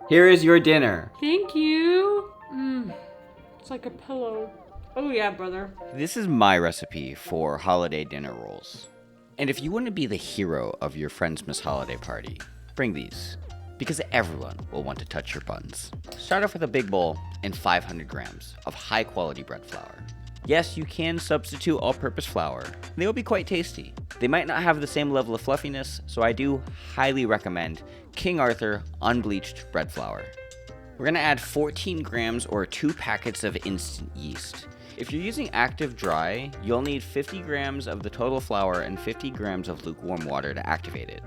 Here is your dinner. Thank you. It's like a pillow. Oh yeah, brother. This is my recipe for holiday dinner rolls. And if you want to be the hero of your Friendsmas holiday party, bring these, because everyone will want to touch your buns. Start off with a big bowl and 500 grams of high quality bread flour. Yes, you can substitute all-purpose flour. They will be quite tasty. They might not have the same level of fluffiness, so I do highly recommend King Arthur unbleached bread flour. We're going to add 14 grams or 2 packets of instant yeast. If you're using active dry, you'll need 50 grams of the total flour and 50 grams of lukewarm water to activate it.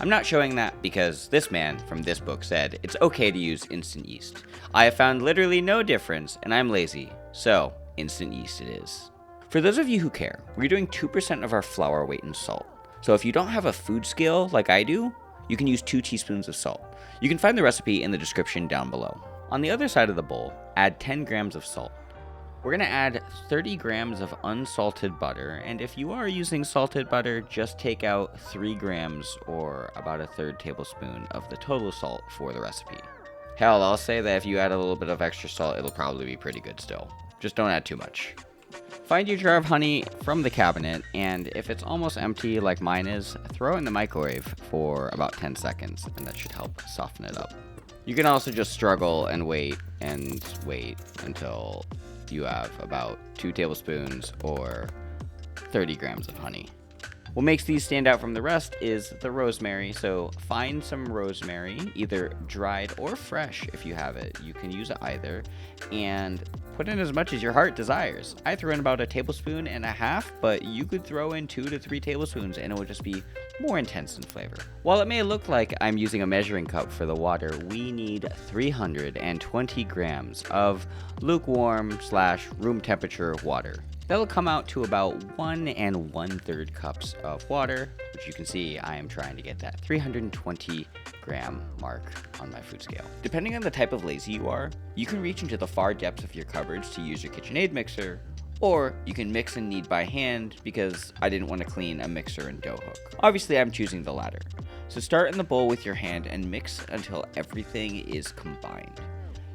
I'm not showing that because this man from this book said it's okay to use instant yeast. I have found literally no difference and I'm lazy, so instant yeast it is. For those of you who care, we're doing 2% of our flour weight in salt. So if you don't have a food scale like I do, you can use 2 teaspoons of salt. You can find the recipe in the description down below. On the other side of the bowl, add 10 grams of salt. We're going to add 30 grams of unsalted butter, and if you are using salted butter, just take out 3 grams or about a third tablespoon of the total salt for the recipe. Hell, I'll say that if you add a little bit of extra salt, it'll probably be pretty good still. Just don't add too much. Find your jar of honey from the cabinet, and if it's almost empty like mine is, throw it in the microwave for about 10 seconds, and that should help soften it up. You can also just struggle and wait until you have about 2 tablespoons or 30 grams of honey. What makes these stand out from the rest is the rosemary, so find some rosemary, either dried or fresh if you have it. You can use either, and put in as much as your heart desires. I threw in about 1.5 tablespoons, but you could throw in 2 to 3 tablespoons and it would just be more intense in flavor. While it may look like I'm using a measuring cup for the water, we need 320 grams of lukewarm / room temperature water. That'll come out to about 1 1/3 cups of water, which you can see I am trying to get that 320 gram mark on my food scale. Depending on the type of lazy you are, you can reach into the far depths of your cupboards to use your KitchenAid mixer, or you can mix and knead by hand because I didn't want to clean a mixer and dough hook. Obviously, I'm choosing the latter. So start in the bowl with your hand and mix until everything is combined.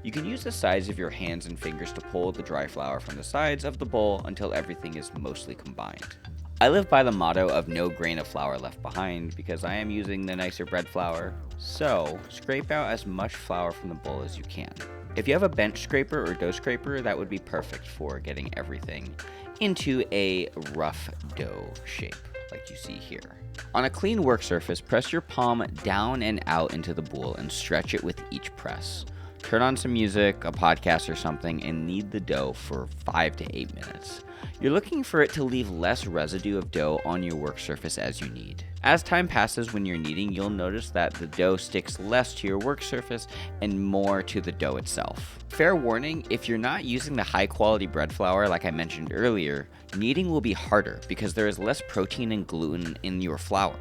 You can use the size of your hands and fingers to pull the dry flour from the sides of the bowl until everything is mostly combined. I live by the motto of no grain of flour left behind because I am using the nicer bread flour, so scrape out as much flour from the bowl as you can. If you have a bench scraper or dough scraper, that would be perfect for getting everything into a rough dough shape like you see here. On a clean work surface, press your palm down and out into the bowl and stretch it with each press. Turn on some music, a podcast or something, and knead the dough for 5 to 8 minutes. You're looking for it to leave less residue of dough on your work surface as you knead. As time passes when you're kneading, you'll notice that the dough sticks less to your work surface and more to the dough itself. Fair warning, if you're not using the high quality bread flour like I mentioned earlier, kneading will be harder because there is less protein and gluten in your flour.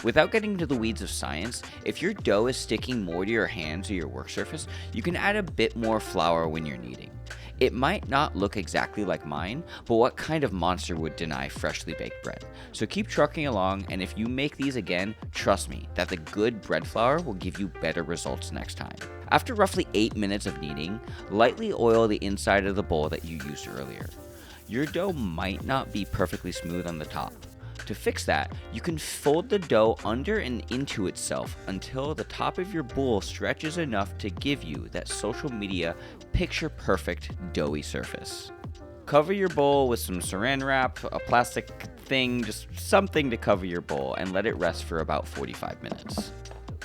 Without getting into the weeds of science, if your dough is sticking more to your hands or your work surface, you can add a bit more flour when you're kneading. It might not look exactly like mine, but what kind of monster would deny freshly baked bread? So keep trucking along, and if you make these again, trust me that the good bread flour will give you better results next time. After roughly 8 minutes of kneading, lightly oil the inside of the bowl that you used earlier. Your dough might not be perfectly smooth on the top. To fix that, you can fold the dough under and into itself until the top of your bowl stretches enough to give you that social media picture-perfect doughy surface. Cover your bowl with some saran wrap, a plastic thing, just something to cover your bowl, and let it rest for about 45 minutes.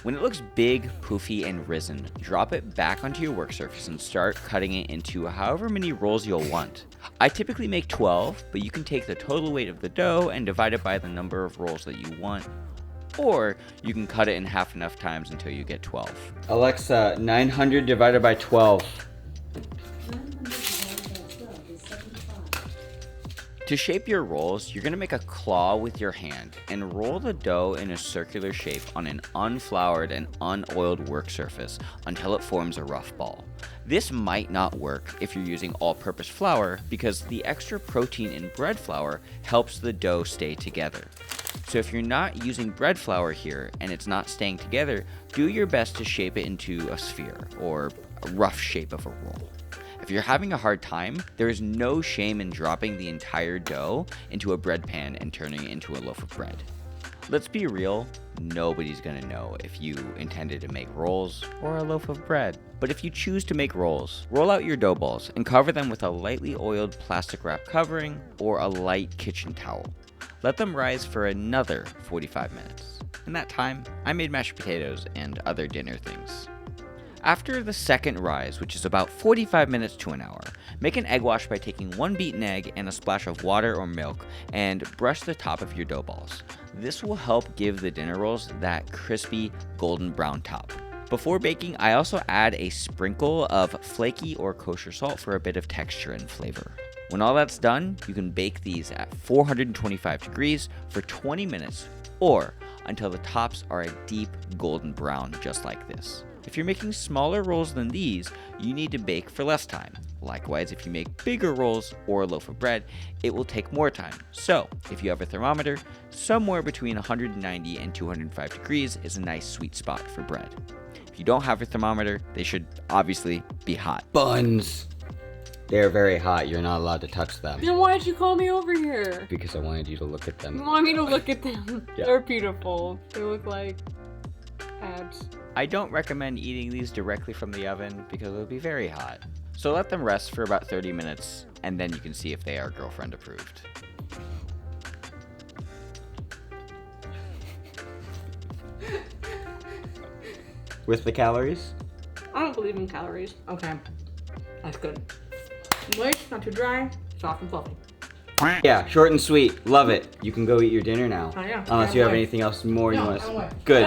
When it looks big, poofy, and risen, drop it back onto your work surface and start cutting it into however many rolls you'll want. I typically make 12, but you can take the total weight of the dough and divide it by the number of rolls that you want. Or you can cut it in half enough times until you get 12. Alexa, 900 divided by 12. To shape your rolls, you're going to make a claw with your hand and roll the dough in a circular shape on an unfloured and unoiled work surface until it forms a rough ball. This might not work if you're using all-purpose flour because the extra protein in bread flour helps the dough stay together. So if you're not using bread flour here and it's not staying together, do your best to shape it into a sphere or a rough shape of a roll. If you're having a hard time, there is no shame in dropping the entire dough into a bread pan and turning it into a loaf of bread. Let's be real, nobody's gonna know if you intended to make rolls or a loaf of bread. But if you choose to make rolls, roll out your dough balls and cover them with a lightly oiled plastic wrap covering or a light kitchen towel. Let them rise for another 45 minutes. In that time, I made mashed potatoes and other dinner things. After the second rise, which is about 45 minutes to an hour, make an egg wash by taking one beaten egg and a splash of water or milk and brush the top of your dough balls. This will help give the dinner rolls that crispy golden brown top. Before baking, I also add a sprinkle of flaky or kosher salt for a bit of texture and flavor. When all that's done, you can bake these at 425 degrees for 20 minutes or until the tops are a deep golden brown just like this. If you're making smaller rolls than these, you need to bake for less time. Likewise, if you make bigger rolls or a loaf of bread, it will take more time. So, if you have a thermometer, somewhere between 190 and 205 degrees is a nice sweet spot for bread. If you don't have a thermometer, they should obviously be hot. Buns. They're very hot. You're not allowed to touch them. Then why did you call me over here? Because I wanted you to look at You them. want me to look at them? Yeah. They're beautiful. They look like abs. I don't recommend eating these directly from the oven because it'll be very hot. So let them rest for about 30 minutes and then you can see if they are girlfriend approved. With the calories? I don't believe in calories. Okay. That's good. Moist, not too dry, soft and fluffy. Yeah, short and sweet. Love it. You can go eat your dinner now. Oh, yeah. Unless you have anything else more you No, want I'm away. to. Good.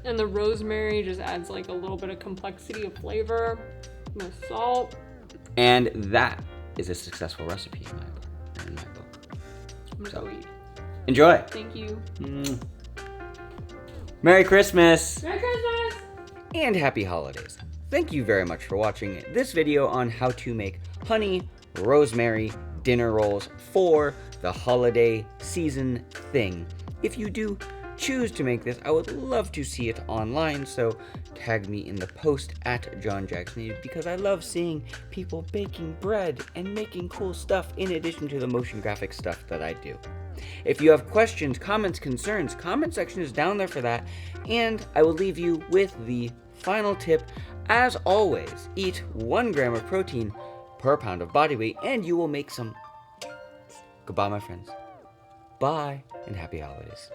And the rosemary just adds like a little bit of complexity of flavor. The salt. And that is a successful recipe in my book. I'm gonna So. go eat. Enjoy. Thank you. Merry Christmas. Merry Christmas! And happy holidays. Thank you very much for watching this video on how to make honey rosemary dinner rolls for the holiday season thing. If you do choose to make this, I would love to see it online, so tag me in the post at JohnJacksNative because I love seeing people baking bread and making cool stuff in addition to the motion graphic stuff that I do. If you have questions, comments, concerns, comment section is down there for that, and I will leave you with the final tip. As always, eat 1 gram of protein per pound of body weight, and you will make some. Goodbye, my friends. Bye, and happy holidays.